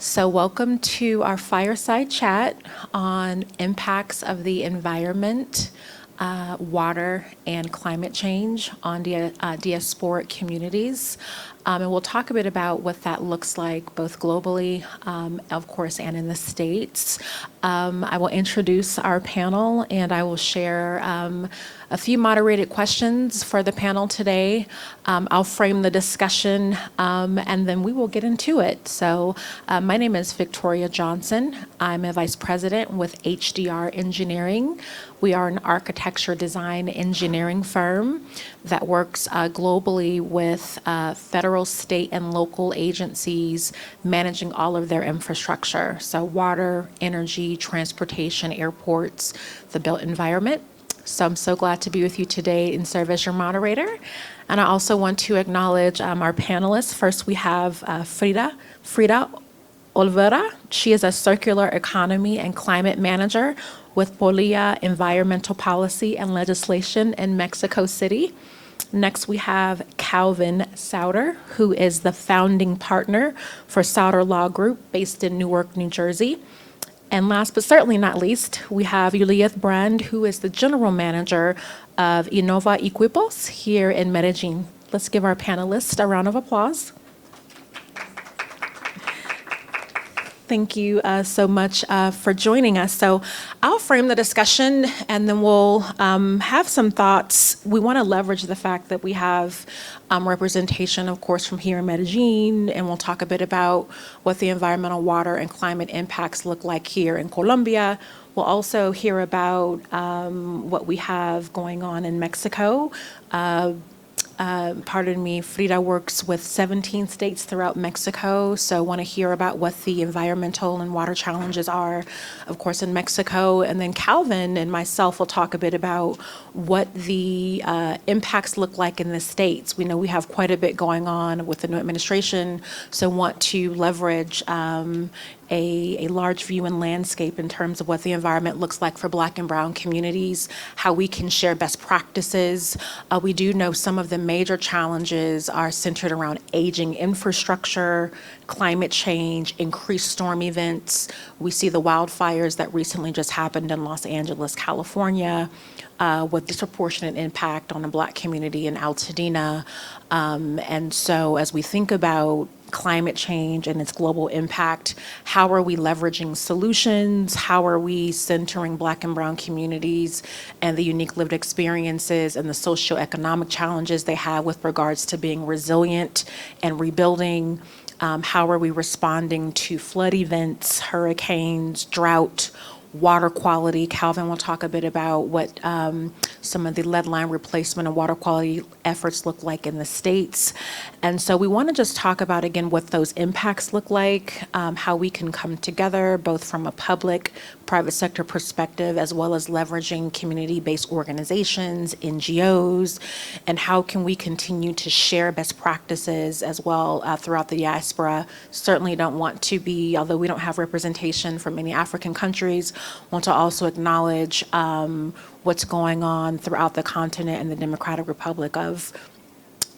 So welcome to our fireside chat on impacts of the environment, water, and climate change on diasporic communities. And we'll talk a bit about what that looks like both globally, of course, and in the States. I will introduce our panel and I will share a few moderated questions for the panel today. I'll frame the discussion and then we will get into it. So my name is Victoria Johnson. I'm a vice president with HDR Engineering. We are an architecture design engineering firm that works globally with federal, state, and local agencies managing all of their infrastructure. So water, energy, transportation, airports, the built environment. So I'm so glad to be with you today and serve as your moderator. And I also want to acknowledge our panelists. First, we have Frida Olvera. She is a circular economy and climate manager with Polia Environmental Policy and Legislation in Mexico City. Next, we have Calvin Souter, who is the founding partner for Souter Law Group based in Newark, New Jersey. And last but certainly not least, we have Juliet Brand, who is the general manager of Innova Equipos here in Medellin. Let's give our panelists a round of applause. Thank you so much for joining us. So I'll frame the discussion and then we'll have some thoughts. We want to leverage the fact that we have representation, of course, from here in Medellin, and we'll talk a bit about what the environmental, water, and climate impacts look like here in Colombia. We'll also hear about what we have going on in Mexico. Frida works with 17 states throughout Mexico, so want to hear about what the environmental and water challenges are, of course, in Mexico. And then Calvin and myself will talk a bit about what the impacts look like in the states. We know we have quite a bit going on with the new administration, so want to leverage a large view and landscape in terms of what the environment looks like for Black and Brown communities, how we can share best practices. We do know some of the major challenges are centered around aging infrastructure, climate change, increased storm events. We see the wildfires that recently just happened in Los Angeles, California, with disproportionate impact on the Black community in Altadena. And so as we think about climate change and its global impact, how are we leveraging solutions? How are we centering Black and Brown communities and the unique lived experiences and the socioeconomic challenges they have with regards to being resilient and rebuilding? How are we responding to flood events, hurricanes, drought, water quality? Calvin will talk a bit about what some of the lead line replacement and water quality efforts look like in the States. And so we want to just talk about, again, what those impacts look like, how we can come together, both from a public, private sector perspective, as well as leveraging community-based organizations, NGOs, and how can we continue to share best practices as well throughout the diaspora. Certainly don't want to be, although we don't have representation from many African countries, want to also acknowledge what's going on throughout the continent and the Democratic Republic of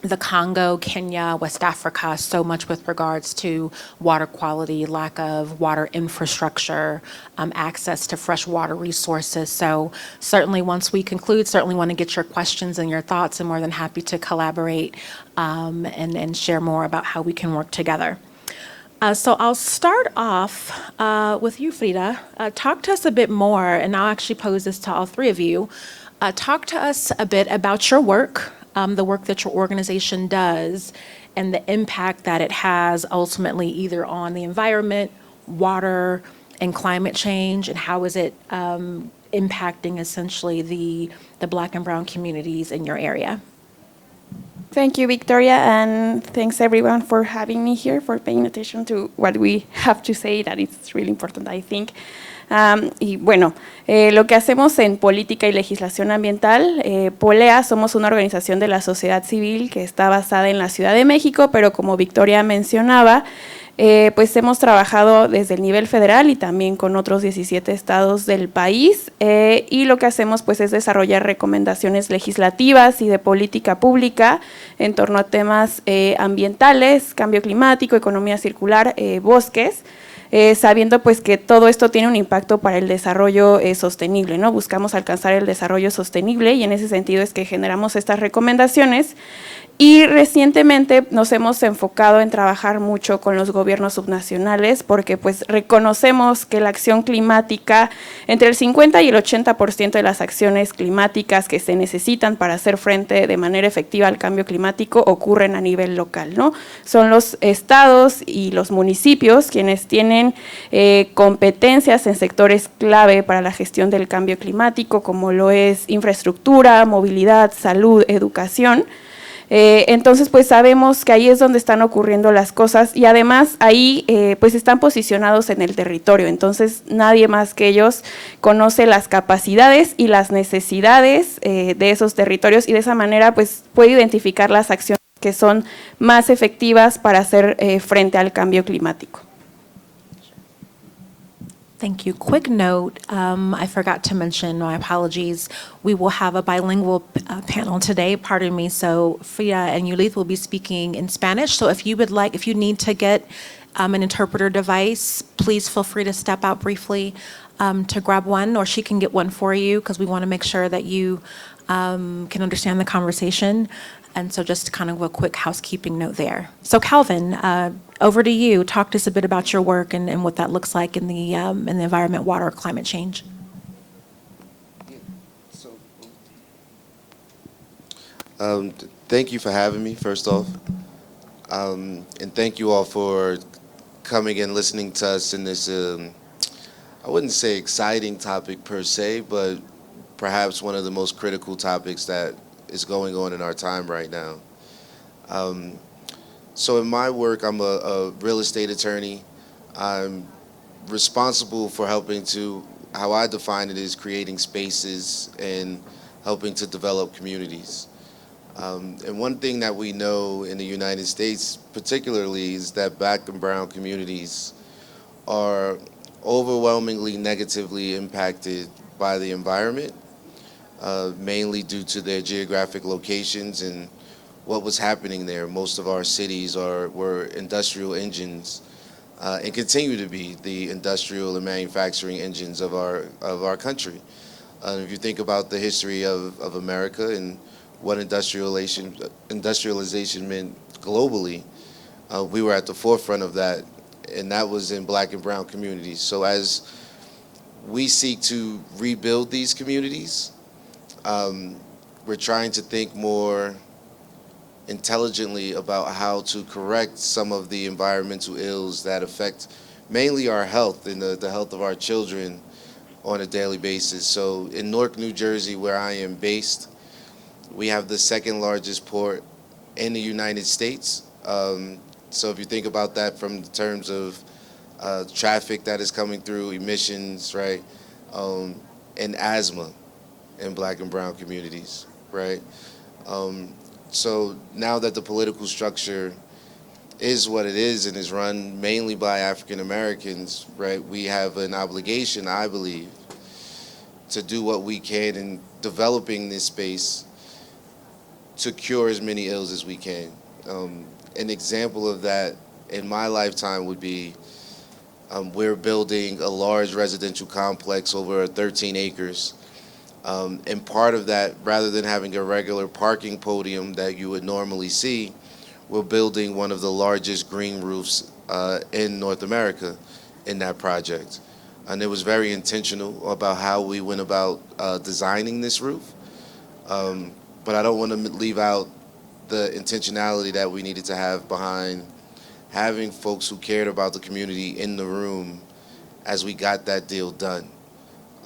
the Congo, Kenya, West Africa, so much with regards to water quality, lack of water infrastructure, access to fresh water resources. So certainly once we conclude, certainly want to get your questions and your thoughts, and more than happy to collaborate and share more about how we can work together. So I'll start off with you, Frida. Talk to us a bit more, and I'll actually pose this to all three of you. Talk to us a bit about your work, the work that your organization does, and the impact that it has ultimately either on the environment, water, and climate change, and how is it impacting essentially the Black and Brown communities in your area? Thank you, Victoria, and thanks everyone for having me here, for paying attention to what we have to say, that it's really important, I think. Y bueno, lo que hacemos en política y legislación ambiental, POLEA, somos una organización de la sociedad civil que está basada en la Ciudad de México, pero como Victoria mencionaba, pues hemos trabajado desde el nivel federal y también con otros 17 estados del país, y lo que hacemos pues es desarrollar recomendaciones legislativas y de política pública en torno a temas ambientales, cambio climático, economía circular, bosques. sabiendo pues que todo esto tiene un impacto para el desarrollo sostenible, ¿no? Buscamos alcanzar el desarrollo sostenible y en ese sentido es que generamos estas recomendaciones. Y recientemente nos hemos enfocado en trabajar mucho con los gobiernos subnacionales porque pues reconocemos que la acción climática, entre el 50 y el 80% de las acciones climáticas que se necesitan para hacer frente de manera efectiva al cambio climático ocurren a nivel local, ¿no? Son los estados y los municipios quienes tienen competencias en sectores clave para la gestión del cambio climático, como lo es infraestructura, movilidad, salud, educación. Entonces, pues sabemos que ahí es donde están ocurriendo las cosas y además ahí pues están posicionados en el territorio, entonces nadie más que ellos conoce las capacidades y las necesidades de esos territorios y de esa manera pues puede identificar las acciones que son más efectivas para hacer frente al cambio climático. Thank you. Quick note, I forgot to mention, my apologies, we will have a bilingual panel today, pardon me, so Frida and Yulith will be speaking in Spanish, so if you need to get an interpreter device, please feel free to step out briefly to grab one, or she can get one for you, because we want to make sure that you can understand the conversation. And so just kind of a quick housekeeping note there. So Calvin, over to you. Talk to us a bit about your work and what that looks like in the environment, water, climate change. Thank you for having me, first off. And thank you all for coming and listening to us in this, I wouldn't say exciting topic per se, but perhaps one of the most critical topics that is going on in our time right now. So in my work, I'm a real estate attorney. I'm responsible for how I define it is creating spaces and helping to develop communities. And one thing that we know in the United States particularly is that Black and brown communities are overwhelmingly negatively impacted by the environment, mainly due to their geographic locations and what was happening there. Most of our cities were industrial engines and continue to be the industrial and manufacturing engines of our country. If you think about the history of America and what industrialization meant globally, we were at the forefront of that, and that was in Black and brown communities. So as we seek to rebuild these communities, we're trying to think more intelligently about how to correct some of the environmental ills that affect mainly our health and the health of our children on a daily basis. So in Newark, New Jersey, where I am based, we have the second largest port in the United States. So if you think about that from the terms of traffic that is coming through, emissions, right, and asthma in Black and brown communities, right? So now that the political structure is what it is and is run mainly by African Americans, right, we have an obligation, I believe, to do what we can in developing this space to cure as many ills as we can. An example of that in my lifetime would be we're building a large residential complex over 13 acres. And part of that, rather than having a regular parking podium that you would normally see, we're building one of the largest green roofs in North America in that project. And it was very intentional about how we went about designing this roof. But I don't want to leave out the intentionality that we needed to have behind having folks who cared about the community in the room as we got that deal done.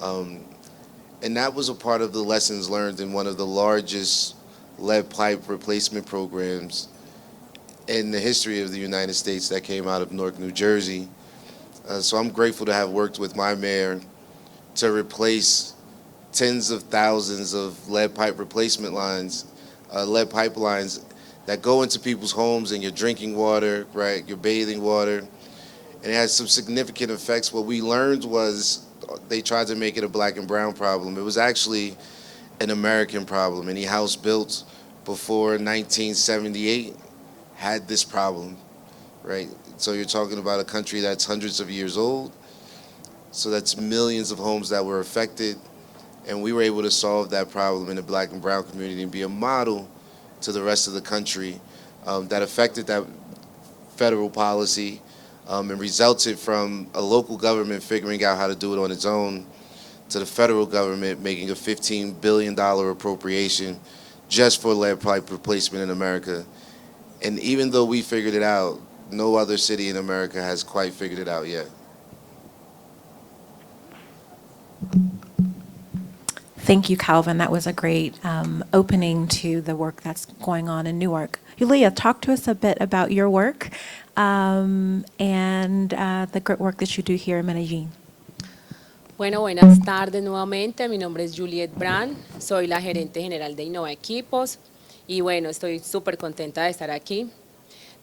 And that was a part of the lessons learned in one of the largest lead pipe replacement programs in the history of the United States that came out of Newark, New Jersey. So I'm grateful to have worked with my mayor to replace tens of thousands of lead pipe replacement lines, lead pipelines that go into people's homes and your drinking water, right, your bathing water. And it has some significant effects. What we learned was they tried to make it a Black and brown problem. It was actually an American problem. Any house built before 1978 had this problem, right? So you're talking about a country that's hundreds of years old. So that's millions of homes that were affected. And we were able to solve that problem in the Black and brown community and be a model to the rest of the country that affected that federal policy and resulted from a local government figuring out how to do it on its own to the federal government making a $15 billion appropriation just for lead pipe replacement in America. And even though we figured it out, no other city in America has quite figured it out yet. Thank you, Calvin. That was a great opening to the work that's going on in Newark. Julia, talk to us a bit about your work and the great work that you do here in Medellín. Bueno, buenas tardes nuevamente. Mi nombre es Juliet Brand, soy la gerente general de Innova Equipos y bueno, estoy súper contenta de estar aquí.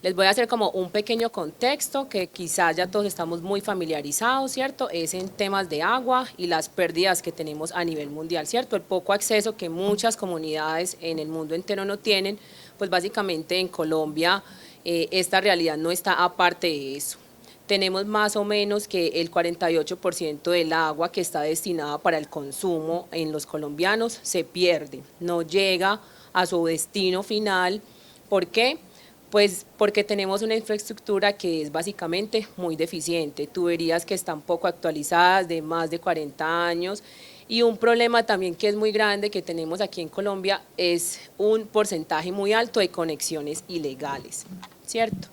Les voy a hacer como un pequeño contexto que quizás ya todos estamos muy familiarizados, ¿cierto? Es en temas de agua y las pérdidas que tenemos a nivel mundial, ¿cierto? El poco acceso que muchas comunidades en el mundo entero no tienen, pues básicamente en Colombia esta realidad no está aparte de eso. Tenemos más o menos que el 48% del agua que está destinada para el consumo en los colombianos se pierde, no llega a su destino final. ¿Por qué? Pues porque tenemos una infraestructura que es básicamente muy deficiente, tuberías que están poco actualizadas de más de 40 años y un problema también que es muy grande que tenemos aquí en Colombia es un porcentaje muy alto de conexiones ilegales, ¿cierto?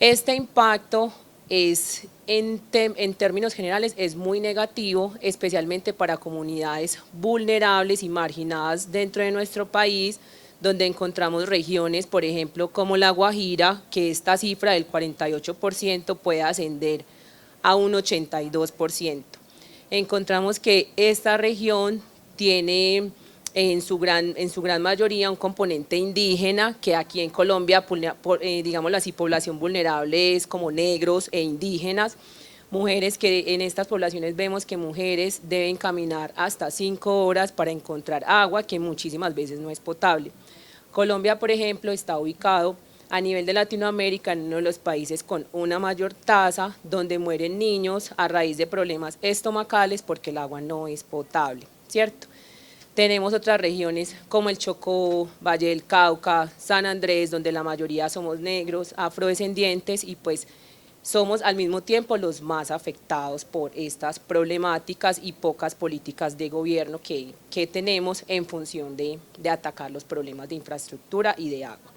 Este impacto es, en términos generales, es muy negativo, especialmente para comunidades vulnerables y marginadas dentro de nuestro país, donde encontramos regiones, por ejemplo, como La Guajira, que esta cifra del 48% puede ascender a un 82%. Encontramos que esta región tiene en su gran mayoría un componente indígena, que aquí en Colombia, digámoslo así, población vulnerable es como negros e indígenas, mujeres que en estas poblaciones vemos que mujeres deben caminar hasta 5 horas para encontrar agua, que muchísimas veces no es potable. Colombia, por ejemplo, está ubicado a nivel de Latinoamérica en uno de los países con una mayor tasa donde mueren niños a raíz de problemas estomacales porque el agua no es potable, ¿cierto? Tenemos otras regiones como el Chocó, Valle del Cauca, San Andrés, donde la mayoría somos negros, afrodescendientes y pues somos al mismo tiempo los más afectados por estas problemáticas y pocas políticas de gobierno que tenemos en función de atacar los problemas de infraestructura y de agua.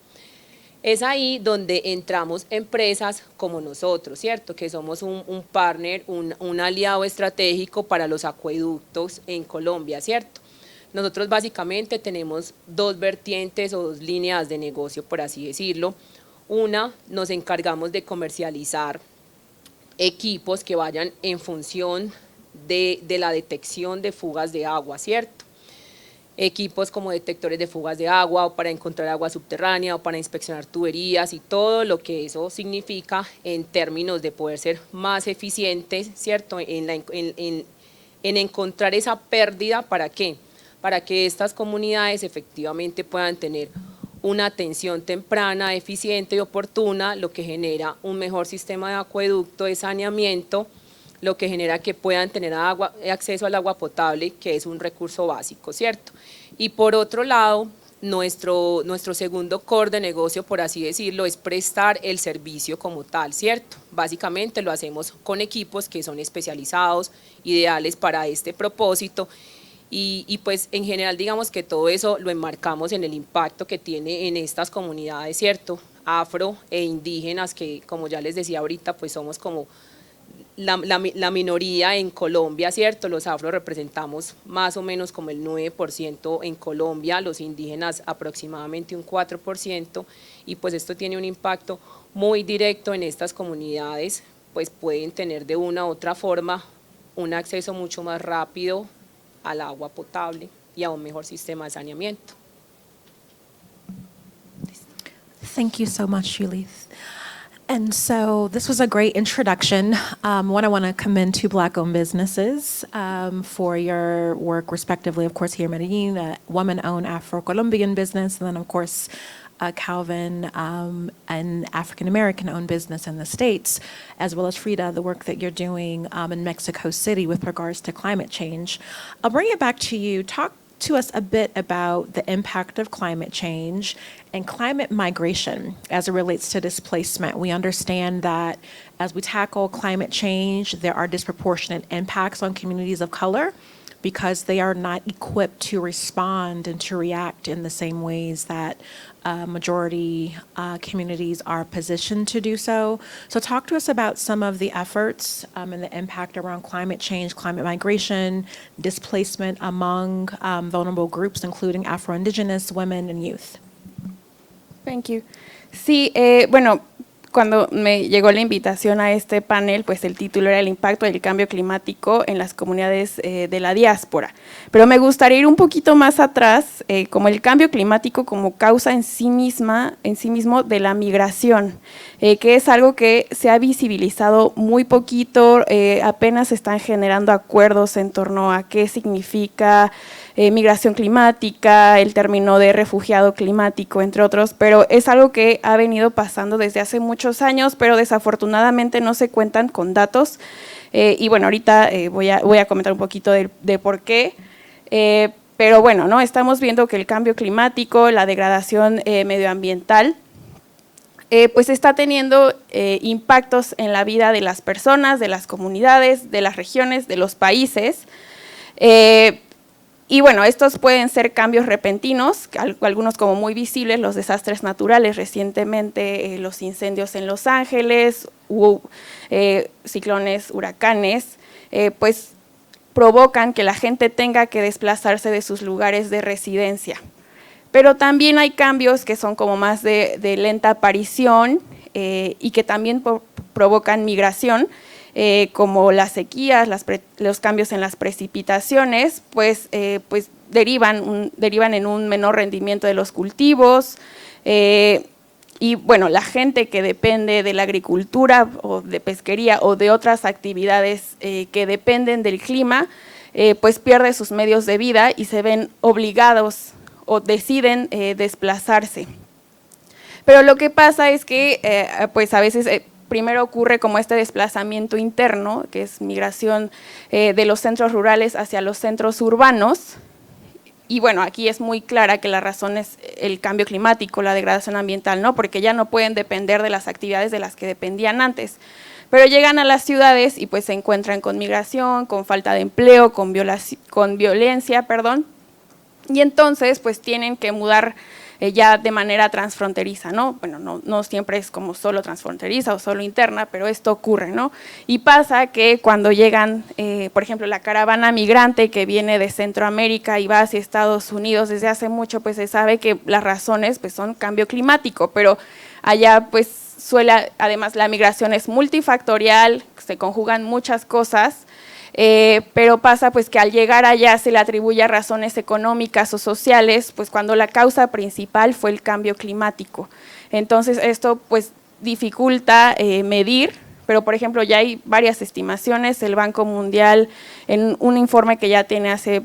Es ahí donde entramos empresas como nosotros, ¿cierto? Que somos un partner, un aliado estratégico para los acueductos en Colombia, ¿cierto? Nosotros básicamente tenemos dos vertientes o dos líneas de negocio, por así decirlo. Una, nos encargamos de comercializar equipos que vayan en función de la detección de fugas de agua, ¿cierto? Equipos como detectores de fugas de agua o para encontrar agua subterránea o para inspeccionar tuberías y todo lo que eso significa en términos de poder ser más eficientes, ¿cierto? En encontrar esa pérdida, ¿para qué? Para que estas comunidades efectivamente puedan tener una atención temprana, eficiente y oportuna, lo que genera un mejor sistema de acueducto, de saneamiento, lo que genera que puedan tener acceso al agua potable, que es un recurso básico, ¿cierto? Y por otro lado, nuestro segundo core de negocio, por así decirlo, es prestar el servicio como tal, ¿cierto? Básicamente lo hacemos con equipos que son especializados, ideales para este propósito. Y pues en general digamos que todo eso lo enmarcamos en el impacto que tiene en estas comunidades, ¿cierto? Afro e indígenas que como ya les decía ahorita pues somos como la minoría en Colombia, ¿cierto? Los afro representamos más o menos como el 9% en Colombia, los indígenas aproximadamente un 4% y pues esto tiene un impacto muy directo en estas comunidades, pues pueden tener de una u otra forma un acceso mucho más rápido al agua potable y a un mejor sistema de saneamiento. Thank you so much, Julie. And so this was a great introduction. One, I want to commend two Black-owned businesses for your work, respectively, of course, here in Medellin, a woman-owned Afro-Colombian business, and then, of course, Calvin, an African-American-owned business in the States, as well as Frida, the work that you're doing in Mexico City with regards to climate change. I'll bring it back to you. Talk to us a bit about the impact of climate change and climate migration as it relates to displacement. We understand that as we tackle climate change, there are disproportionate impacts on communities of color because they are not equipped to respond and to react in the same ways that majority communities are positioned to do so. So talk to us about some of the efforts and the impact around climate change, climate migration, displacement among vulnerable groups, including Afro-Indigenous women and youth. Thank you. Sí, bueno, cuando me llegó la invitación a este panel, pues el título era el impacto del cambio climático en las comunidades de la diáspora. Pero me gustaría ir un poquito más atrás, como el cambio climático como causa en sí mismo de la migración, que es algo que se ha visibilizado muy poquito, apenas se están generando acuerdos en torno a qué significa migración climática, el término de refugiado climático, entre otros, pero es algo que ha venido pasando desde hace muchos años, pero desafortunadamente no se cuentan con datos. Y bueno, ahorita voy a comentar un poquito de por qué. Pero bueno, ¿no? Estamos viendo que el cambio climático, la degradación medioambiental, pues está teniendo impactos en la vida de las personas, de las comunidades, de las regiones, de los países. Y bueno, estos pueden ser cambios repentinos, algunos como muy visibles, los desastres naturales, recientemente los incendios en Los Ángeles, ciclones, huracanes, pues provocan que la gente tenga que desplazarse de sus lugares de residencia. Pero también hay cambios que son como más de lenta aparición y que también provocan migración, como las sequías, los cambios en las precipitaciones, pues derivan en un menor rendimiento de los cultivos, y bueno, la gente que depende de la agricultura o de pesquería o de otras actividades que dependen del clima, pues pierde sus medios de vida y se ven obligados o deciden desplazarse. Pero lo que pasa es que pues a veces primero ocurre como este desplazamiento interno, que es migración de los centros rurales hacia los centros urbanos. Y bueno, aquí es muy clara que la razón es el cambio climático, la degradación ambiental, ¿no? Porque ya no pueden depender de las actividades de las que dependían antes. Pero llegan a las ciudades y pues se encuentran con migración, con falta de empleo, con violencia, y entonces pues tienen que mudar ya de manera transfronteriza, ¿no? Bueno, no siempre es como solo transfronteriza o solo interna, pero esto ocurre, ¿no? Y pasa que cuando llegan, por ejemplo, la caravana migrante que viene de Centroamérica y va hacia Estados Unidos desde hace mucho, pues se sabe que las razones pues son cambio climático, pero allá pues además la migración es multifactorial, se conjugan muchas cosas, pero pasa pues que al llegar allá se le atribuye a razones económicas o sociales, pues cuando la causa principal fue el cambio climático. Entonces esto pues dificulta medir, pero por ejemplo ya hay varias estimaciones, el Banco Mundial en un informe que ya tiene hace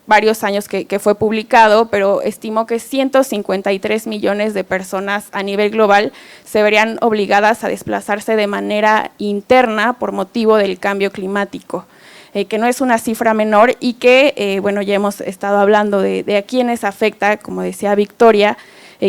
varios años que fue publicado, pero estimó que 153 millones de personas a nivel global se verían obligadas a desplazarse de manera interna por motivo del cambio climático. Que no es una cifra menor y que, bueno, ya hemos estado hablando de a quienes afecta, como decía Victoria,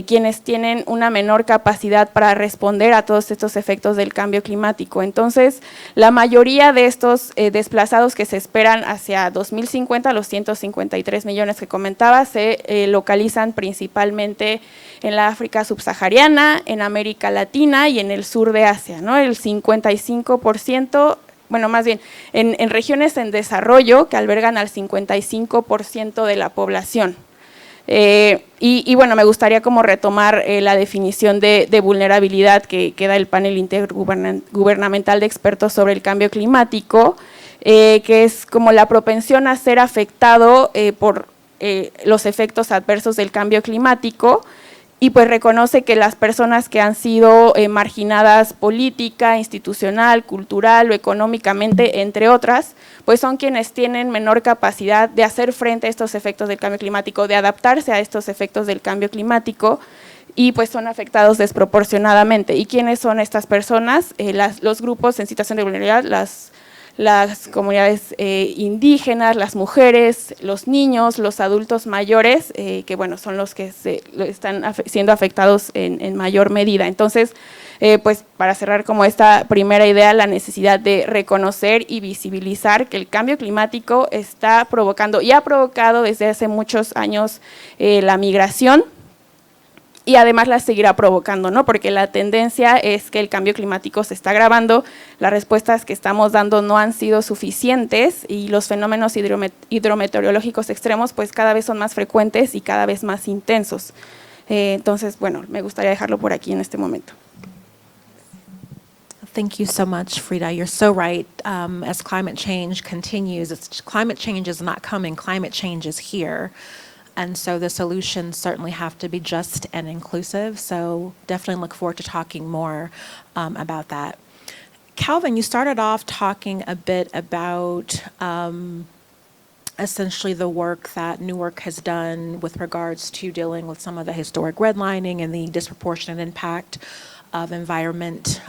quienes tienen una menor capacidad para responder a todos estos efectos del cambio climático. Entonces, la mayoría de estos desplazados que se esperan hacia 2050, los 153 millones que comentaba, se localizan principalmente en la África subsahariana, en América Latina y en el sur de Asia, ¿no? El 55%, bueno, más bien, en regiones en desarrollo que albergan al 55% de la población. Y bueno, me gustaría como retomar la definición de vulnerabilidad que da el panel intergubernamental de expertos sobre el cambio climático, que es como la propensión a ser afectado por los efectos adversos del cambio climático, y pues reconoce que las personas que han sido marginadas política, institucional, cultural o económicamente, entre otras, pues son quienes tienen menor capacidad de hacer frente a estos efectos del cambio climático, de adaptarse a estos efectos del cambio climático, y pues son afectados desproporcionadamente. ¿Y quiénes son estas personas? Los grupos en situación de vulnerabilidad, las comunidades indígenas, las mujeres, los niños, los adultos mayores, que bueno, son los que están siendo afectados en mayor medida. Entonces, pues para cerrar como esta primera idea, la necesidad de reconocer y visibilizar que el cambio climático está provocando y ha provocado desde hace muchos años la migración, y además la seguirá provocando, ¿no? Porque la tendencia es que el cambio climático se está agravando, las respuestas que estamos dando no han sido suficientes y los fenómenos hidrometeorológicos extremos pues cada vez son más frecuentes y cada vez más intensos. Entonces, bueno, me gustaría dejarlo por aquí en este momento. Thank you so much, Frida. You're so right. As climate change continues, climate change is not coming, climate change is here. And so the solutions certainly have to be just and inclusive. So definitely look forward to talking more about that. Calvin, you started off talking a bit about essentially the work that Newark has done with regards to dealing with some of the historic redlining and the disproportionate impact of environment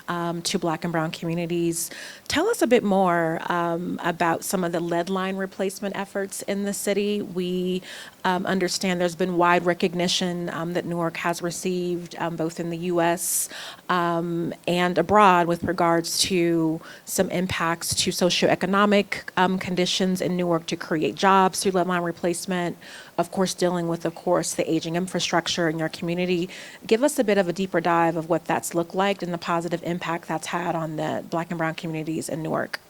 to Black and Brown communities. Tell us a bit more about some of the lead line replacement efforts in the city. We understand there's been wide recognition that Newark has received both in the U.S. And abroad with regards to some impacts to socioeconomic conditions in Newark to create jobs through lead line replacement. Of course, dealing with, the aging infrastructure in your community. Give us a bit of a deeper dive of what that's looked like and the positive impact that's had on the Black and Brown communities in Newark.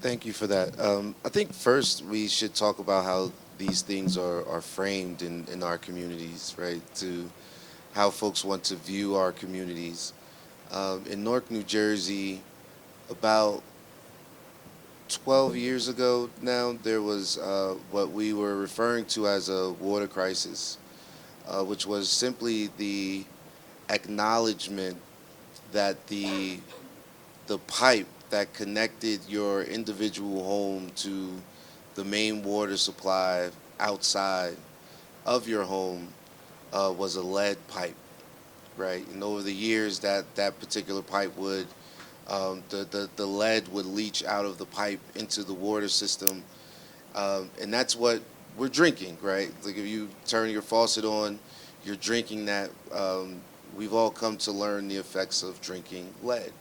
Thank you for that. I think first we should talk about how these things are framed in our communities, right? To how folks want to view our communities. In Newark, New Jersey, about 12 years ago now, there was what we were referring to as a water crisis, which was simply the acknowledgement that the pipe that connected your individual home to the main water supply outside of your home was a lead pipe, right? And over the years, that particular pipe would the lead would leach out of the pipe into the water system, and that's what we're drinking, right? Like if you turn your faucet on, you're drinking that. We've all come to learn the effects of drinking lead.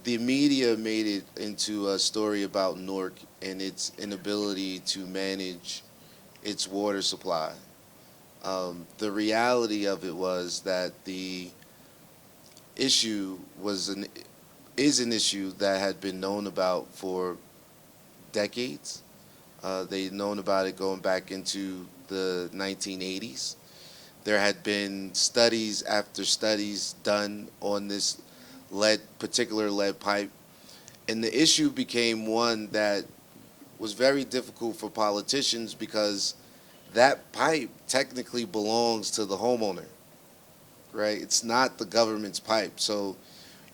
The media made it into a story about Newark and its inability to manage its water supply. The reality of it was that the issue is an issue that had been known about for decades. They'd known about it going back into the 1980s. There had been studies after studies done on this particular lead pipe, and the issue became one that was very difficult for politicians because that pipe technically belongs to the homeowner, right? It's not the government's pipe. So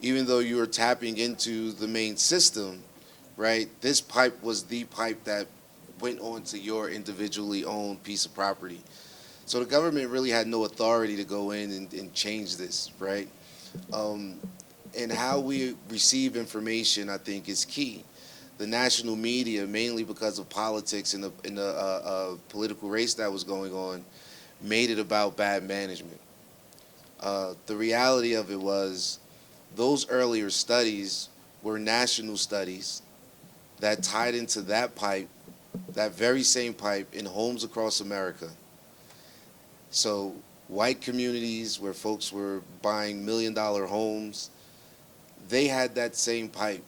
even though you were tapping into the main system, right, this pipe was the pipe that went onto your individually owned piece of property. So the government really had no authority to go in and change this, right? And how we receive information, I think, is key. The national media, mainly because of politics and the political race that was going on, made it about bad management. The reality of it was those earlier studies were national studies that tied into that pipe, that very same pipe, in homes across America. So white communities where folks were buying $1 million homes, they had that same pipe,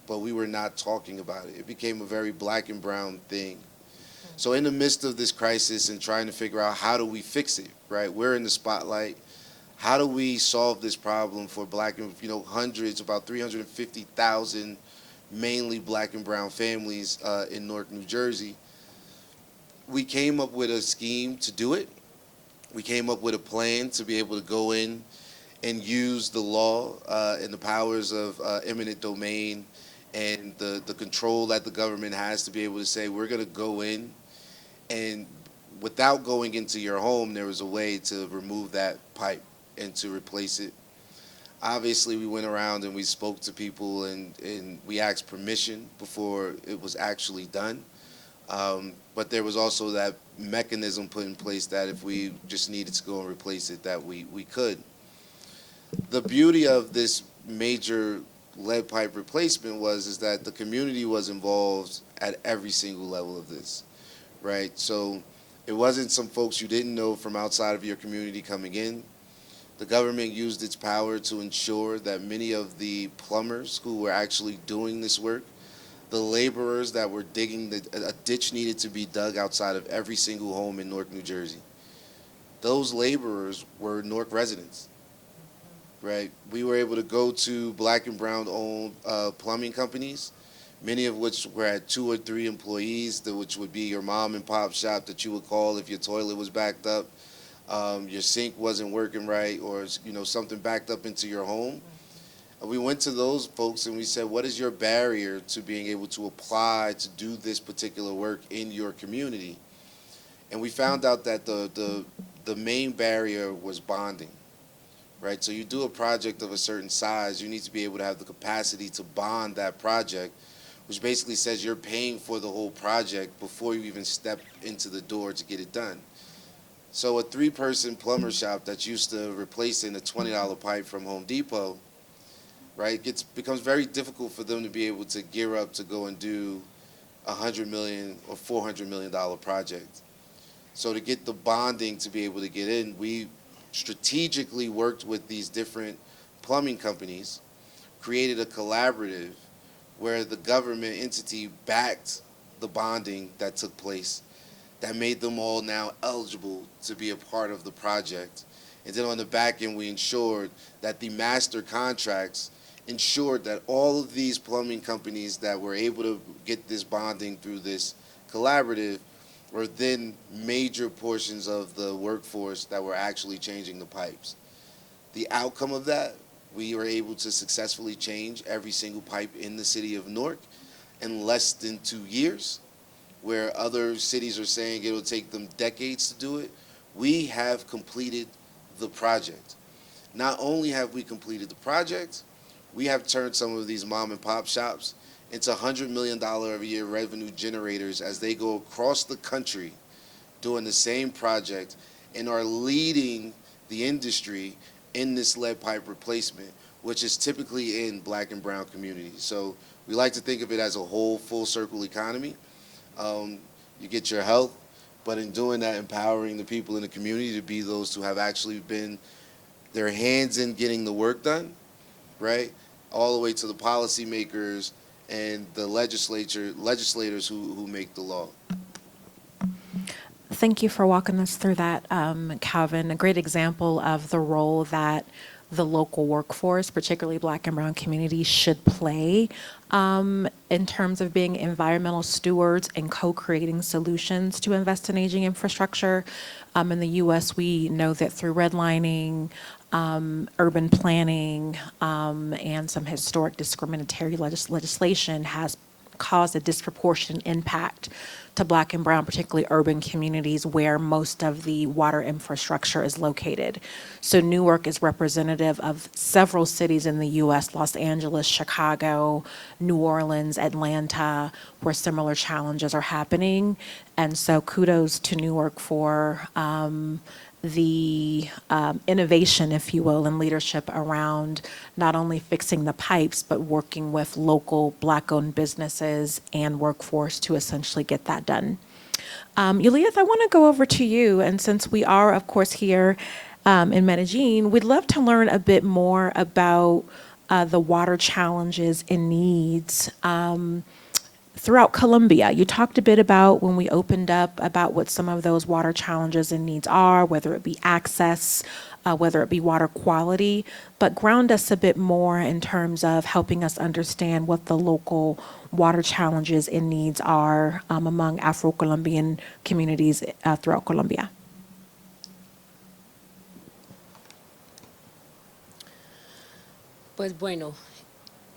but we were not talking about it. It became a very Black and brown thing. So in the midst of this crisis and trying to figure out how do we fix it, right? We're in the spotlight. How do we solve this problem for Black and, hundreds, about 350,000 mainly Black and brown families in Newark, New Jersey? We came up with a scheme to do it. We came up with a plan to be able to go in and use the law and the powers of eminent domain and the control that the government has to be able to say, we're going to go in and without going into your home, there was a way to remove that pipe and to replace it. Obviously, we went around and we spoke to people and we asked permission before it was actually done. But there was also that mechanism put in place that if we just needed to go and replace it, that we could. The beauty of this major lead pipe replacement is that the community was involved at every single level of this, right? So it wasn't some folks you didn't know from outside of your community coming in. The government used its power to ensure that many of the plumbers who were actually doing this work, the laborers that were digging, a ditch needed to be dug outside of every single home in Newark, New Jersey. Those laborers were Newark residents, right? We were able to go to black and brown owned plumbing companies, many of which were at 2 or 3 employees, which would be your mom and pop shop that you would call if your toilet was backed up, your sink wasn't working right, or something backed up into your home. And we went to those folks and we said, what is your barrier to being able to apply to do this particular work in your community? And we found out that the main barrier was bonding, right? So you do a project of a certain size, you need to be able to have the capacity to bond that project, which basically says you're paying for the whole project before you even step into the door to get it done. So a 3-person plumber shop that's used to replacing a $20 pipe from Home Depot, right, becomes very difficult for them to be able to gear up to go and do $100 million or $400 million project. So to get the bonding to be able to get in, we strategically worked with these different plumbing companies, created a collaborative where the government entity backed the bonding that took place, that made them all now eligible to be a part of the project. And then on the back end, we ensured that the master contracts ensured that all of these plumbing companies that were able to get this bonding through this collaborative were then major portions of the workforce that were actually changing the pipes. The outcome of that, we were able to successfully change every single pipe in the city of Newark in less than 2 years, where other cities are saying it'll take them decades to do it. We have completed the project. Not only have we completed the project, we have turned some of these mom and pop shops into $100 million a year revenue generators as they go across the country doing the same project and are leading the industry in this lead pipe replacement, which is typically in black and brown communities. So we like to think of it as a whole full circle economy. You get your health, but in doing that, empowering the people in the community to be those who have actually been their hands in getting the work done, right? All the way to the policymakers and the legislators who make the law. Thank you for walking us through that, Calvin. A great example of the role that the local workforce, particularly black and brown communities, should play in terms of being environmental stewards and co-creating solutions to invest in aging infrastructure. In the U.S., we know that through redlining, urban planning, and some historic discriminatory legislation has caused a disproportionate impact to black and brown, particularly urban communities where most of the water infrastructure is located. So Newark is representative of several cities in the U.S., Los Angeles, Chicago, New Orleans, Atlanta, where similar challenges are happening. And so kudos to Newark for the innovation, if you will, and leadership around not only fixing the pipes, but working with local Black-owned businesses and workforce to essentially get that done. Yulieth, I want to go over to you, and since we are, of course, here in Medellin, we'd love to learn a bit more about the water challenges and needs throughout Colombia. You talked a bit about, when we opened up, about what some of those water challenges and needs are, whether it be access, whether it be water quality, but ground us a bit more in terms of helping us understand what the local water challenges and needs are among Afro-Colombian communities throughout Colombia. Pues bueno,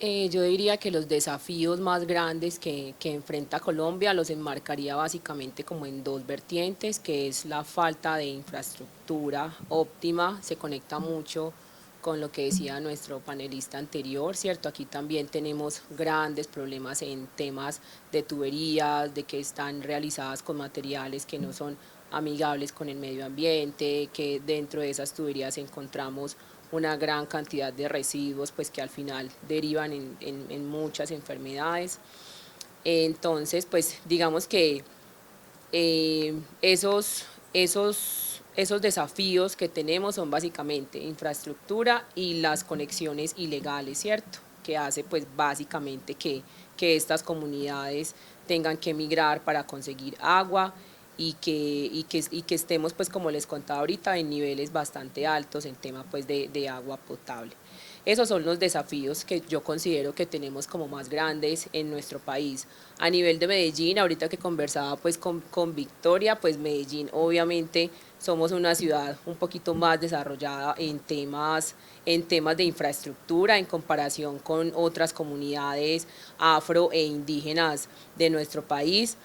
Yo diría que los desafíos más grandes que enfrenta Colombia los enmarcaría básicamente como en dos vertientes, que es la falta de infraestructura óptima, se conecta mucho con lo que decía nuestro panelista anterior, ¿cierto? Aquí también tenemos grandes problemas en temas de tuberías, de que están realizadas con materiales que no son amigables con el medio ambiente, que dentro de esas tuberías encontramos una gran cantidad de residuos pues que al final derivan en muchas enfermedades. Entonces pues digamos que esos desafíos que tenemos son básicamente infraestructura y las conexiones ilegales, ¿cierto? Que hace pues básicamente que estas comunidades tengan que emigrar para conseguir agua y que estemos pues como les contaba ahorita en niveles bastante altos en tema pues de agua potable. Esos son los desafíos que yo considero que tenemos como más grandes en nuestro país. A nivel de Medellín, ahorita que conversaba pues con Victoria, pues Medellín obviamente somos una ciudad un poquito más desarrollada en temas de infraestructura en comparación con otras comunidades afro e indígenas de nuestro país.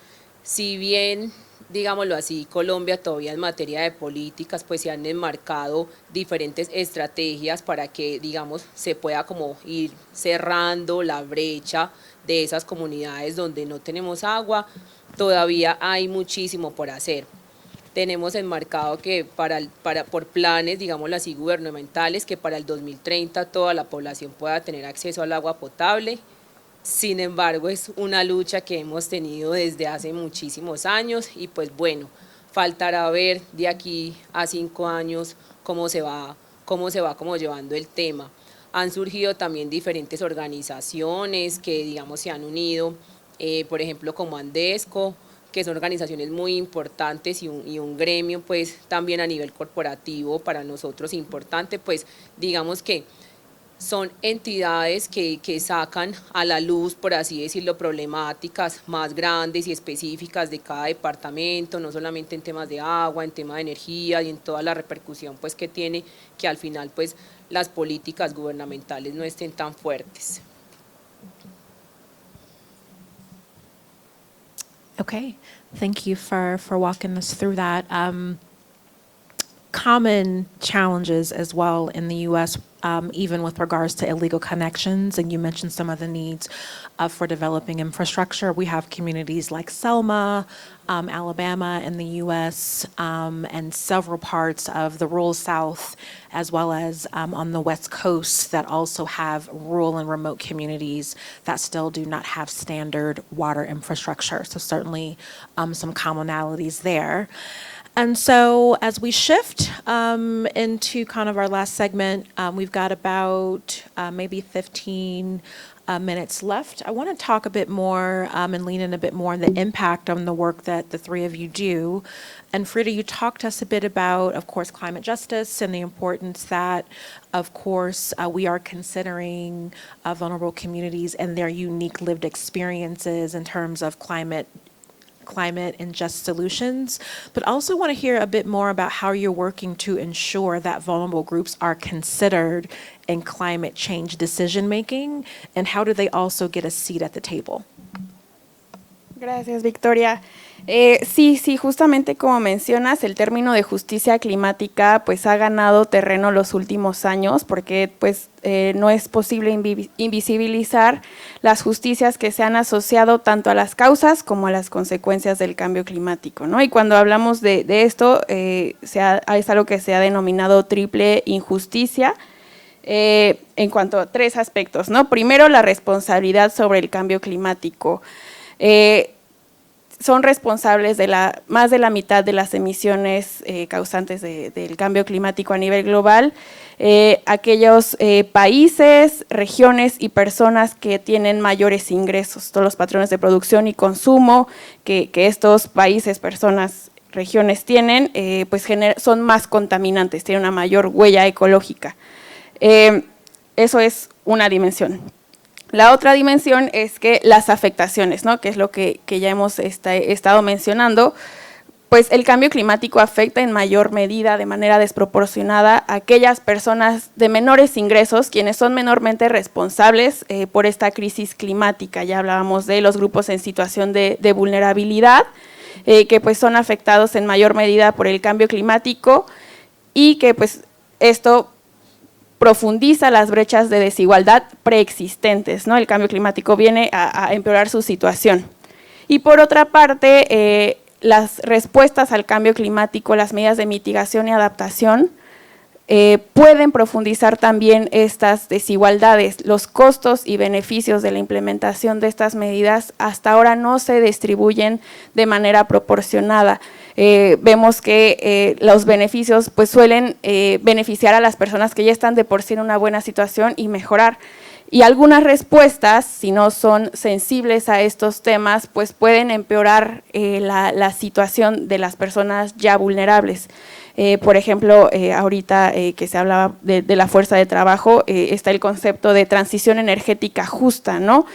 Si bien, digámoslo así, Colombia todavía en materia de políticas, pues se han enmarcado diferentes estrategias para que, digamos, se pueda como ir cerrando la brecha de esas comunidades donde no tenemos agua, todavía hay muchísimo por hacer. Tenemos enmarcado que por planes, digámoslo así, gubernamentales, que para el 2030 toda la población pueda tener acceso al agua potable. Sin embargo, es una lucha que hemos tenido desde hace muchísimos años y pues bueno, faltará ver de aquí a 5 años cómo se va como llevando el tema. Han surgido también diferentes organizaciones que digamos se han unido, por ejemplo como Andesco, que son organizaciones muy importantes y un gremio pues también a nivel corporativo para nosotros importante, pues digamos que son entidades que sacan a la luz, por así decirlo, problemáticas más grandes y específicas de cada departamento, no solamente en temas de agua, en temas de energía y en toda la repercusión pues, que tiene que al final pues, las políticas gubernamentales no estén tan fuertes. Okay, thank you for walking us through that. Common challenges as well in the U.S., even with regards to illegal connections, and you mentioned some of the needs for developing infrastructure. We have communities like Selma, Alabama in the U.S., and several parts of the rural South, as well as on the West Coast, that also have rural and remote communities that still do not have standard water infrastructure. So certainly some commonalities there. And so as we shift into kind of our last segment, we've got about maybe 15 minutes left. I want to talk a bit more and lean in a bit more on the impact on the work that the three of you do. And Frida, you talked to us a bit about, of course, climate justice and the importance that, of course, we are considering vulnerable communities and their unique lived experiences in terms of climate and just solutions, but also want to hear a bit more about how you're working to ensure that vulnerable groups are considered in climate change decision making, and how do they also get a seat at the table? Gracias, Victoria. Sí, justamente como mencionas, el término de justicia climática pues ha ganado terreno los últimos años porque pues no es posible invisibilizar las justicias que se han asociado tanto a las causas como a las consecuencias del cambio climático, ¿no? Y cuando hablamos de esto, es algo que se ha denominado triple injusticia, en cuanto a tres aspectos, ¿no? Primero, la responsabilidad sobre el cambio climático. Son responsables de más de la mitad de las emisiones causantes del cambio climático a nivel global, aquellos países, regiones y personas que tienen mayores ingresos, todos los patrones de producción y consumo que estos países, personas, regiones tienen, pues son más contaminantes, tienen una mayor huella ecológica. Eso es una dimensión. La otra dimensión es que las afectaciones, ¿no? Que es lo que ya hemos estado mencionando, pues el cambio climático afecta en mayor medida, de manera desproporcionada, a aquellas personas de menores ingresos, quienes son menormente responsables por esta crisis climática. Ya hablábamos de los grupos en situación de vulnerabilidad, que pues son afectados en mayor medida por el cambio climático y que pues esto profundiza las brechas de desigualdad preexistentes, ¿no? El cambio climático viene a empeorar su situación. Y por otra parte, las respuestas al cambio climático, las medidas de mitigación y adaptación, pueden profundizar también estas desigualdades. Los costos y beneficios de la implementación de estas medidas hasta ahora no se distribuyen de manera proporcionada. Vemos que los beneficios pues suelen beneficiar a las personas que ya están de por sí en una buena situación y mejorar. Y algunas respuestas, si no son sensibles a estos temas, pues pueden empeorar la situación de las personas ya vulnerables. Por ejemplo, ahorita que se hablaba de la fuerza de trabajo, está el concepto de transición energética justa, ¿no?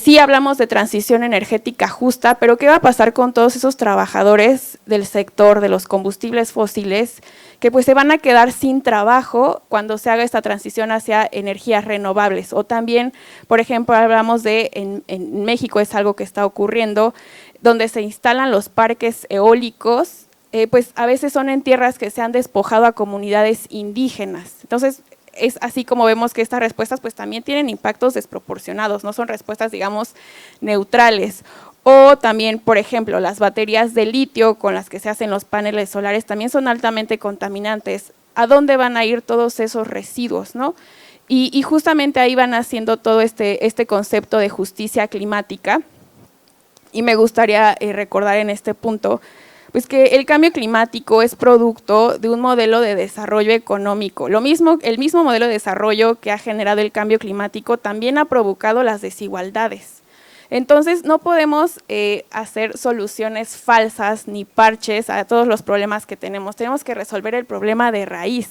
Sí hablamos de transición energética justa, pero ¿qué va a pasar con todos esos trabajadores del sector de los combustibles fósiles que pues se van a quedar sin trabajo cuando se haga esta transición hacia energías renovables? O también, por ejemplo, hablamos de, en México es algo que está ocurriendo, donde se instalan los parques eólicos, pues a veces son en tierras que se han despojado a comunidades indígenas. Entonces, es así como vemos que estas respuestas pues también tienen impactos desproporcionados, no son respuestas, digamos, neutrales. O también, por ejemplo, las baterías de litio con las que se hacen los paneles solares también son altamente contaminantes. ¿A dónde van a ir todos esos residuos, no? Y justamente ahí van haciendo todo este concepto de justicia climática. Y me gustaría recordar en este punto pues que el cambio climático es producto de un modelo de desarrollo económico. El mismo modelo de desarrollo que ha generado el cambio climático también ha provocado las desigualdades. Entonces, no podemos hacer soluciones falsas ni parches a todos los problemas que tenemos. Tenemos que resolver el problema de raíz.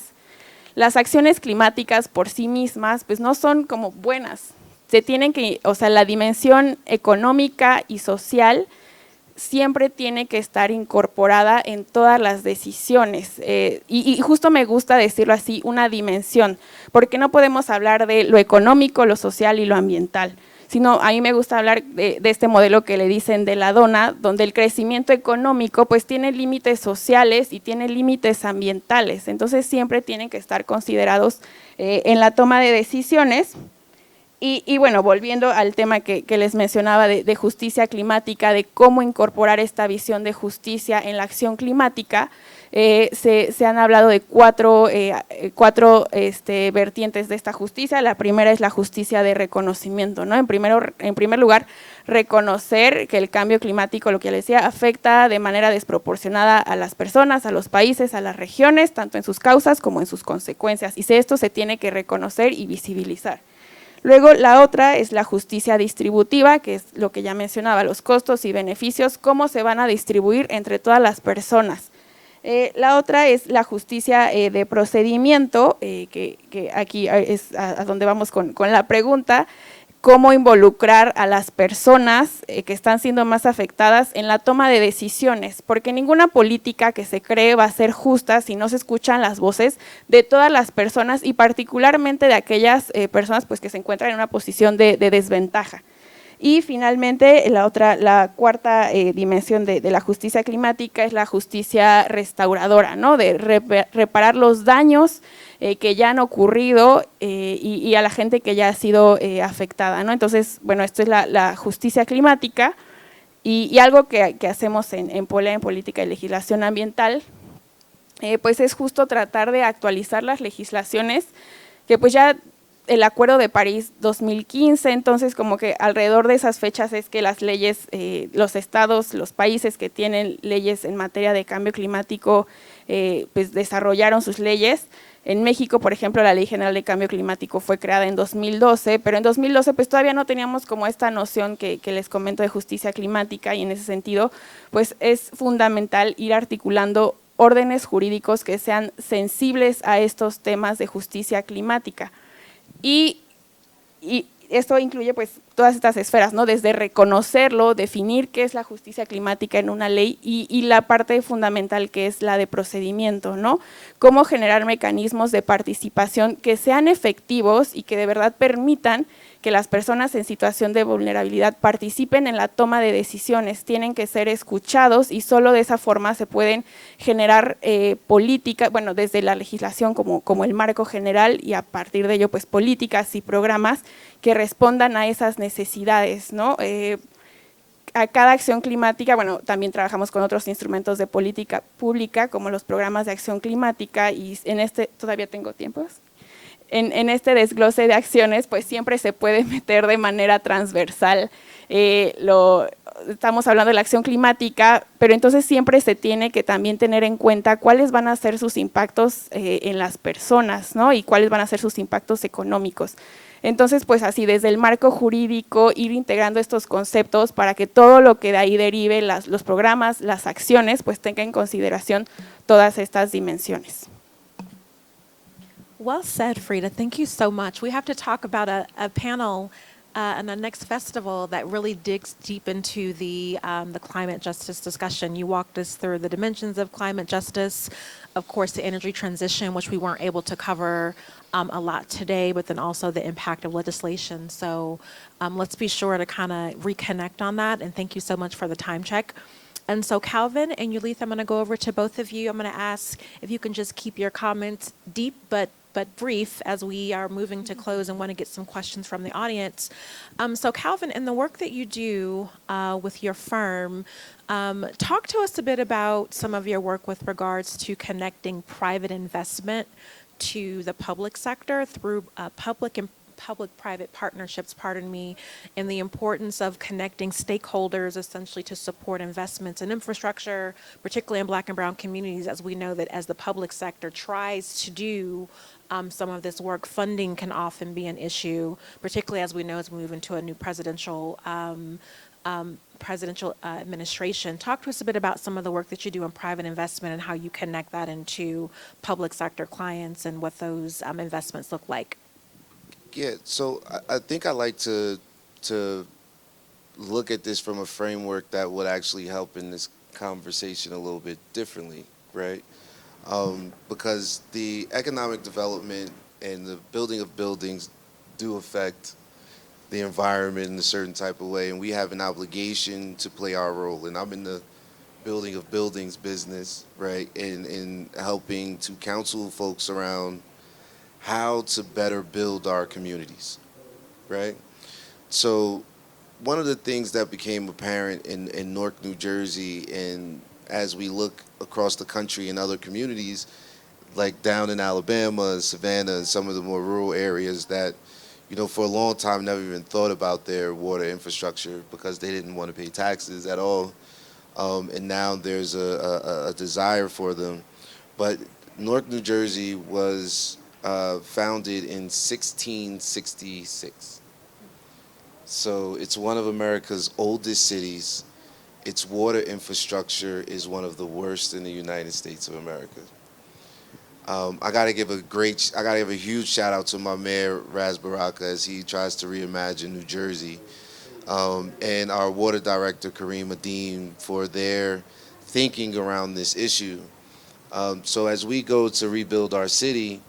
Las acciones climáticas por sí mismas pues no son como buenas. Se tienen que, o sea, la dimensión económica y social siempre tiene que estar incorporada en todas las decisiones y justo me gusta decirlo así, una dimensión, porque no podemos hablar de lo económico, lo social y lo ambiental, sino a mí me gusta hablar de este modelo que le dicen de la dona, donde el crecimiento económico pues tiene límites sociales y tiene límites ambientales, entonces siempre tienen que estar considerados en la toma de decisiones. Y bueno, volviendo al tema que les mencionaba de justicia climática, de cómo incorporar esta visión de justicia en la acción climática, se han hablado de cuatro vertientes de esta justicia. La primera es la justicia de reconocimiento, ¿no? En primer lugar, reconocer que el cambio climático, lo que les decía, afecta de manera desproporcionada a las personas, a los países, a las regiones, tanto en sus causas como en sus consecuencias. Y esto se tiene que reconocer y visibilizar. Luego, la otra es la justicia distributiva, que es lo que ya mencionaba, los costos y beneficios, cómo se van a distribuir entre todas las personas. La otra es la justicia de procedimiento, que aquí es a donde vamos con la pregunta, cómo involucrar a las personas que están siendo más afectadas en la toma de decisiones, porque ninguna política que se cree va a ser justa si no se escuchan las voces de todas las personas y particularmente de aquellas personas pues, que se encuentran en una posición de desventaja. Y finalmente, la cuarta dimensión de la justicia climática es la justicia restauradora, ¿no? De reparar los daños que ya han ocurrido y a la gente que ya ha sido afectada, ¿no? Entonces, bueno, esto es la justicia climática y algo que hacemos en política y legislación ambiental, pues es justo tratar de actualizar las legislaciones que pues ya el Acuerdo de París 2015, entonces como que alrededor de esas fechas es que las leyes, los estados, los países que tienen leyes en materia de cambio climático, pues desarrollaron sus leyes. En México, por ejemplo, la Ley General de Cambio Climático fue creada en 2012, pero en 2012 pues todavía no teníamos como esta noción que les comento de justicia climática y en ese sentido pues es fundamental ir articulando órdenes jurídicos que sean sensibles a estos temas de justicia climática. Y esto incluye pues todas estas esferas, ¿no? Desde reconocerlo, definir qué es la justicia climática en una ley y la parte fundamental que es la de procedimiento, ¿no? Cómo generar mecanismos de participación que sean efectivos y que de verdad permitan que las personas en situación de vulnerabilidad participen en la toma de decisiones, tienen que ser escuchados y solo de esa forma se pueden generar políticas, bueno, desde la legislación como el marco general y a partir de ello pues políticas y programas que respondan a esas necesidades, ¿no? A cada acción climática, bueno, también trabajamos con otros instrumentos de política pública como los programas de acción climática y en este, ¿todavía tengo tiempos? En este desglose de acciones, pues siempre se puede meter de manera transversal. Estamos hablando de la acción climática, pero entonces siempre se tiene que también tener en cuenta cuáles van a ser sus impactos en las personas, ¿no? Y cuáles van a ser sus impactos económicos. Entonces, pues así, desde el marco jurídico, ir integrando estos conceptos para que todo lo que de ahí derive, los programas, las acciones, pues tenga en consideración todas estas dimensiones. Well said, Frida. Thank you so much. We have to talk about a panel and the next festival that really digs deep into the climate justice discussion. You walked us through the dimensions of climate justice, of course, the energy transition, which we weren't able to cover a lot today, but then also the impact of legislation. So let's be sure to kind of reconnect on that. And thank you so much for the time check. And so Calvin and Yulith, I'm going to go over to both of you. I'm going to ask if you can just keep your comments deep but brief as we are moving to close and want to get some questions from the audience. So Calvin, in the work that you do with your firm, talk to us a bit about some of your work with regards to connecting private investment to the public sector through public-private partnerships, and the importance of connecting stakeholders essentially to support investments in infrastructure, particularly in Black and Brown communities, as we know that as the public sector tries to do some of this work, funding can often be an issue, particularly as we know as we move into a new presidential administration. Talk to us a bit about some of the work that you do in private investment and how you connect that into public sector clients and what those investments look like. Yeah, so I think I like to look at this from a framework that would actually help in this conversation a little bit differently, right? Because the economic development and the building of buildings do affect the environment in a certain type of way, and we have an obligation to play our role. And I'm in the building of buildings business, right, in helping to counsel folks around how to better build our communities, right? So one of the things that became apparent in Newark, New Jersey, and as we look across the country in other communities, like down in Alabama and Savannah and some of the more rural areas that, you know, for a long time never even thought about their water infrastructure because they didn't want to pay taxes at all. And now there's a desire for them. But Newark, New Jersey was founded in 1666. So it's one of America's oldest cities. Its water infrastructure is one of the worst in the United States of America. I gotta give a huge shout out to my mayor, Raz Baraka, as he tries to reimagine New Jersey, and our water director, Kareem Adeem, for their thinking around this issue. So as we go to rebuild our city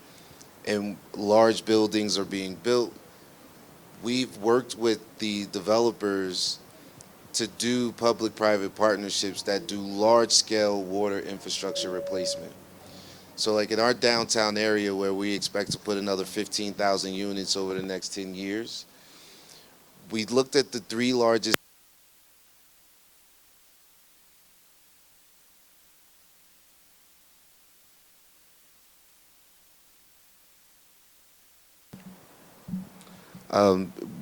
and large buildings are being built, we've worked with the developers to do public-private partnerships that do large-scale water infrastructure replacement. So like in our downtown area where we expect to put another 15,000 units over the next 10 years, we looked at the three largest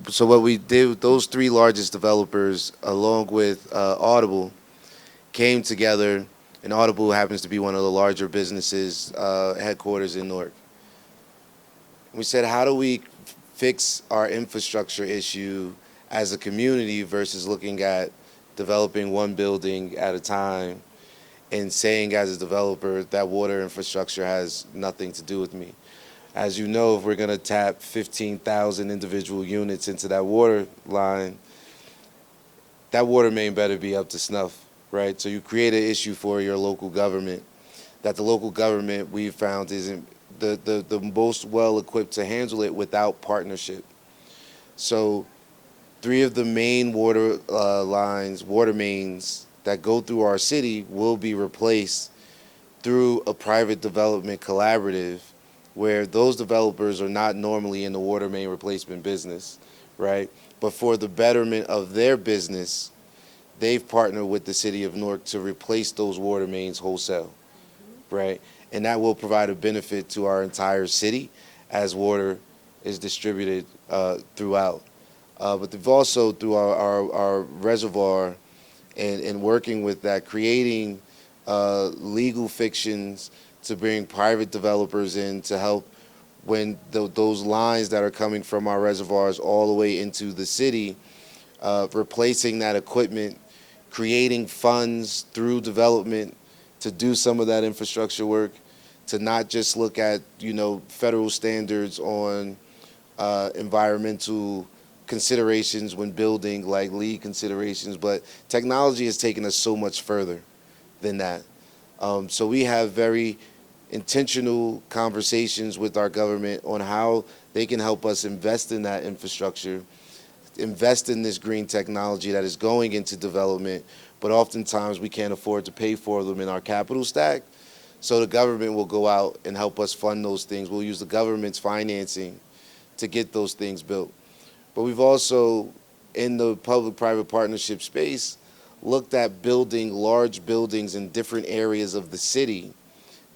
so what we did, those three largest developers, along with Audible, came together, and Audible happens to be one of the larger businesses, headquarters in Newark. We said, how do we fix our infrastructure issue as a community versus looking at developing one building at a time and saying as a developer that water infrastructure has nothing to do with me. As you know, if we're going to tap 15,000 individual units into that water line, that water main better be up to snuff, right? So you create an issue for your local government that the local government we've found isn't the most well-equipped to handle it without partnership. So 3 of the main water lines, water mains that go through our city will be replaced through a private development collaborative where those developers are not normally in the water main replacement business, right? But for the betterment of their business, they've partnered with the city of Newark to replace those water mains wholesale, right? And that will provide a benefit to our entire city as water is distributed throughout. But they've also, through our reservoir and working with that, creating legal fictions to bring private developers in to help when those lines that are coming from our reservoirs all the way into the city, replacing that equipment, creating funds through development to do some of that infrastructure work, to not just look at, federal standards on environmental considerations when building, like LEED considerations, but technology has taken us so much further than that. So we have very intentional conversations with our government on how they can help us invest in that infrastructure, invest in this green technology that is going into development, but oftentimes we can't afford to pay for them in our capital stack. So the government will go out and help us fund those things. We'll use the government's financing to get those things built. But we've also, in the public-private partnership space, looked at building large buildings in different areas of the city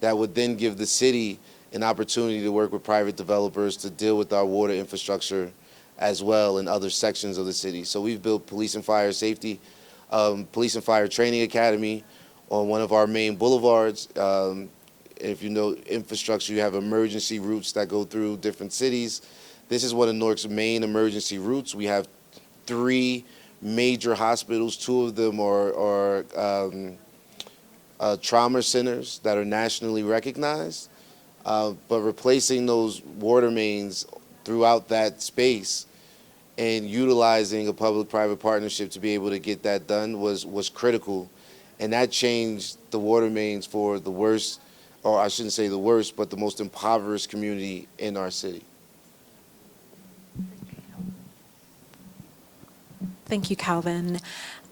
that would then give the city an opportunity to work with private developers to deal with our water infrastructure as well in other sections of the city. So we've built police and fire safety, police and fire training academy on one of our main boulevards. If you know infrastructure, you have emergency routes that go through different cities. This is one of Newark's main emergency routes. We have 3 major hospitals. 2 of them are trauma centers that are nationally recognized. But replacing those water mains throughout that space and utilizing a public-private partnership to be able to get that done was critical. And that changed the water mains for the worst, or I shouldn't say the worst, but the most impoverished community in our city. Thank you, Calvin.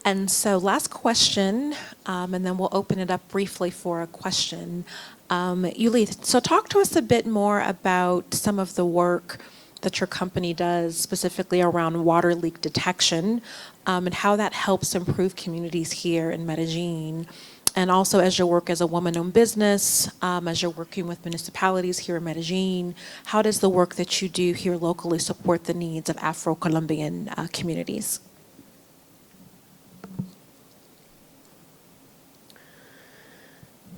And so last question, and then we'll open it up briefly for a question. Yuli, so talk to us a bit more about some of the work that your company does specifically around water leak detection, and how that helps improve communities here in Medellin. And also as your work as a woman-owned business, as you're working with municipalities here in Medellin, how does the work that you do here locally support the needs of Afro-Colombian communities?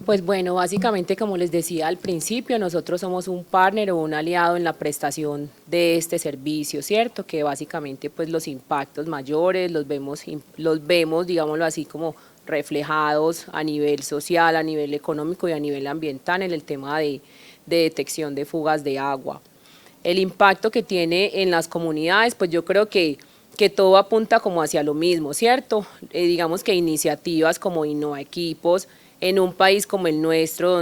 Pues bueno, básicamente como les decía al principio, nosotros somos un partner o un aliado en la prestación de este servicio, ¿cierto? Que básicamente pues los impactos mayores los vemos, digámoslo así, como reflejados a nivel social, a nivel económico y a nivel ambiental en el tema de detección de fugas de agua. El impacto que tiene en las comunidades, pues yo creo que todo apunta como hacia lo mismo, ¿cierto? Digamos que iniciativas como Innova Equipos, en un país como el nuestro,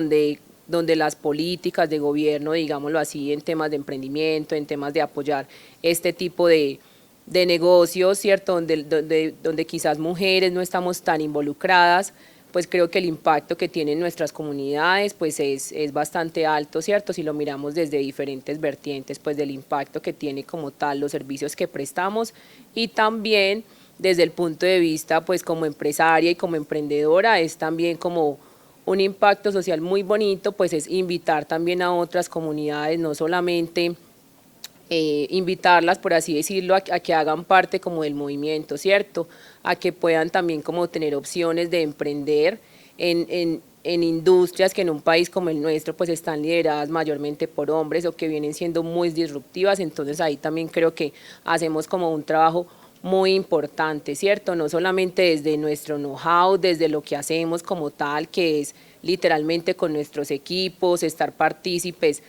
donde las políticas de gobierno, digámoslo así, en temas de emprendimiento, en temas de apoyar este tipo de negocios, ¿cierto? Donde quizás mujeres no estamos tan involucradas, pues creo que el impacto que tienen nuestras comunidades pues es bastante alto, ¿cierto? Si lo miramos desde diferentes vertientes, pues del impacto que tiene como tal los servicios que prestamos y también desde el punto de vista, pues como empresaria y como emprendedora, es también como un impacto social muy bonito, pues es invitar también a otras comunidades, no solamente invitarlas, por así decirlo, a que hagan parte como del movimiento, ¿cierto? A que puedan también como tener opciones de emprender en industrias que en un país como el nuestro pues están lideradas mayormente por hombres o que vienen siendo muy disruptivas, entonces ahí también creo que hacemos como un trabajo muy importante, ¿cierto? No solamente desde nuestro know-how, desde lo que hacemos como tal, que es literalmente con nuestros equipos, estar partícipes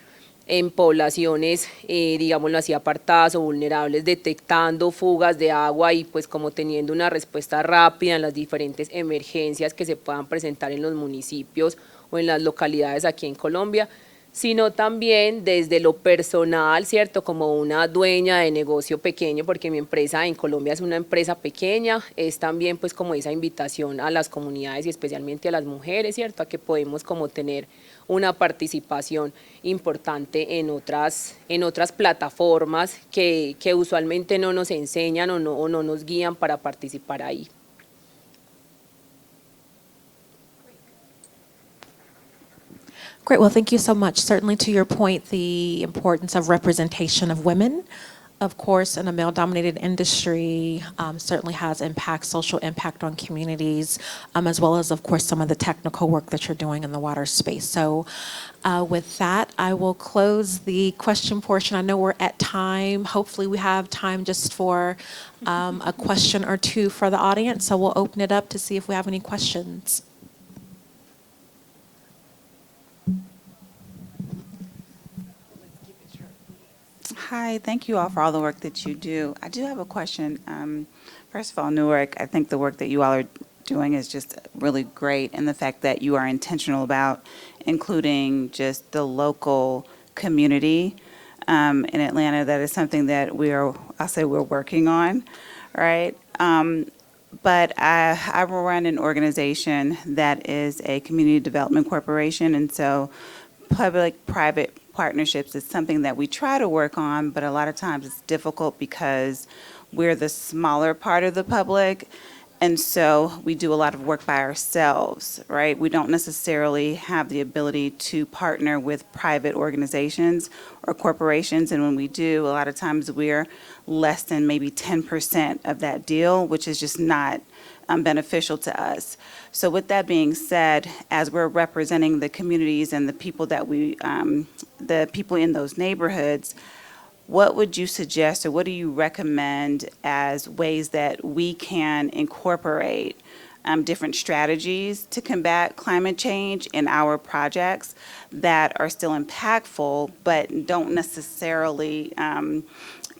en poblaciones, digámoslo así, apartadas o vulnerables, detectando fugas de agua y pues como teniendo una respuesta rápida en las diferentes emergencias que se puedan presentar en los municipios o en las localidades aquí en Colombia, sino también desde lo personal, ¿cierto? Como una dueña de negocio pequeño, porque mi empresa en Colombia es una empresa pequeña, es también pues como esa invitación a las comunidades y especialmente a las mujeres, ¿cierto? A que podemos como tener una participación importante en otras plataformas que usualmente no nos enseñan o no nos guían para participar ahí. Great. Well, thank you so much. Certainly, to your point, the importance of representation of women, of course, in a male-dominated industry, certainly has impact, social impact on communities, as well as, of course, some of the technical work that you're doing in the water space. So with that, I will close the question portion. I know we're at time. Hopefully, we have time just for a question or two for the audience. So we'll open it up to see if we have any questions. Hi, thank you all for all the work that you do. I do have a question. First of all, Newark, I think the work that you all are doing is just really great, and the fact that you are intentional about including just the local community in Atlanta. That is something that we're working on, right? But I run an organization that is a community development corporation, and so public-private partnerships is something that we try to work on, but a lot of times it's difficult because we're the smaller part of the public, and so we do a lot of work by ourselves, right? We don't necessarily have the ability to partner with private organizations or corporations, and when we do, a lot of times we're less than maybe 10% of that deal, which is just not beneficial to us. So with that being said, as we're representing the communities and the people that the people in those neighborhoods, what would you suggest or what do you recommend as ways that we can incorporate different strategies to combat climate change in our projects that are still impactful but don't necessarily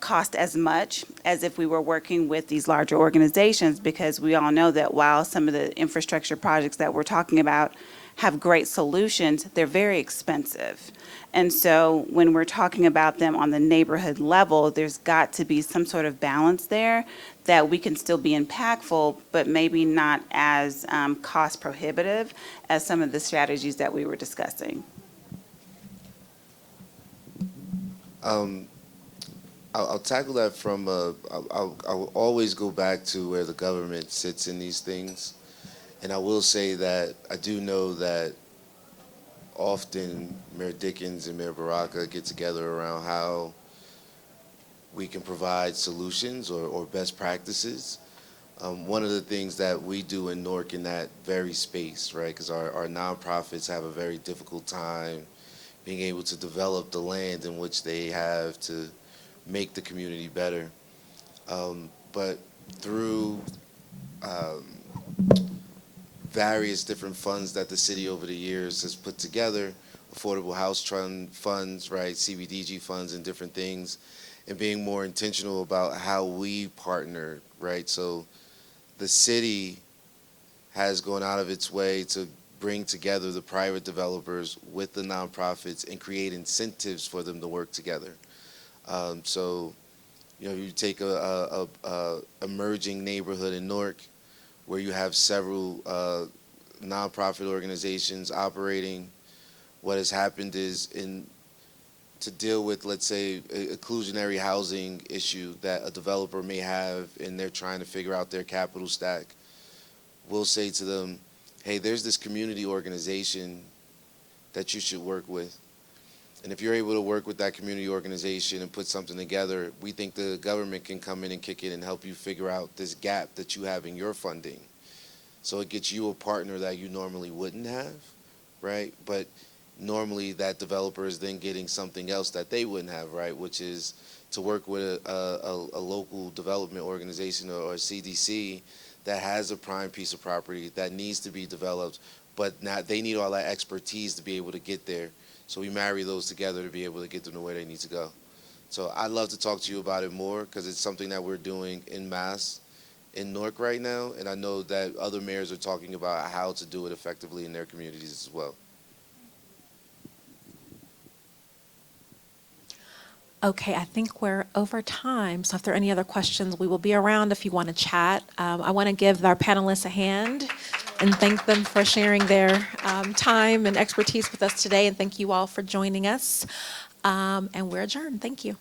cost as much as if we were working with these larger organizations? Because we all know that while some of the infrastructure projects that we're talking about have great solutions, they're very expensive. And so when we're talking about them on the neighborhood level, there's got to be some sort of balance there that we can still be impactful, but maybe not as cost prohibitive as some of the strategies that we were discussing. I'll tackle that from I'll always go back to where the government sits in these things. And I will say that I do know that often Mayor Dickens and Mayor Baraka get together around how we can provide solutions or best practices. One of the things that we do in Newark in that very space, right, because our nonprofits have a very difficult time being able to develop the land in which they have to make the community better. But through various different funds that the city over the years has put together, affordable house funds, right, CBDG funds and different things, and being more intentional about how we partner, right? So the city has gone out of its way to bring together the private developers with the nonprofits and create incentives for them to work together. So, you know, you take a emerging neighborhood in Newark where you have several nonprofit organizations operating. What has happened is to deal with, let's say, inclusionary housing issue that a developer may have and they're trying to figure out their capital stack, we'll say to them, hey, there's this community organization that you should work with. And if you're able to work with that community organization and put something together, we think the government can come in and kick in and help you figure out this gap that you have in your funding. So it gets you a partner that you normally wouldn't have, right? But normally that developer is then getting something else that they wouldn't have, right? Which is to work with a local development organization or a CDC that has a prime piece of property that needs to be developed, but now they need all that expertise to be able to get there. So we marry those together to be able to get them to where they need to go. So I'd love to talk to you about it more because it's something that we're doing en masse in Newark right now, and I know that other mayors are talking about how to do it effectively in their communities as well. Okay, I think we're over time, so if there are any other questions, we will be around if you want to chat. I want to give our panelists a hand and thank them for sharing their time and expertise with us today, and thank you all for joining us. And we're adjourned. Thank you.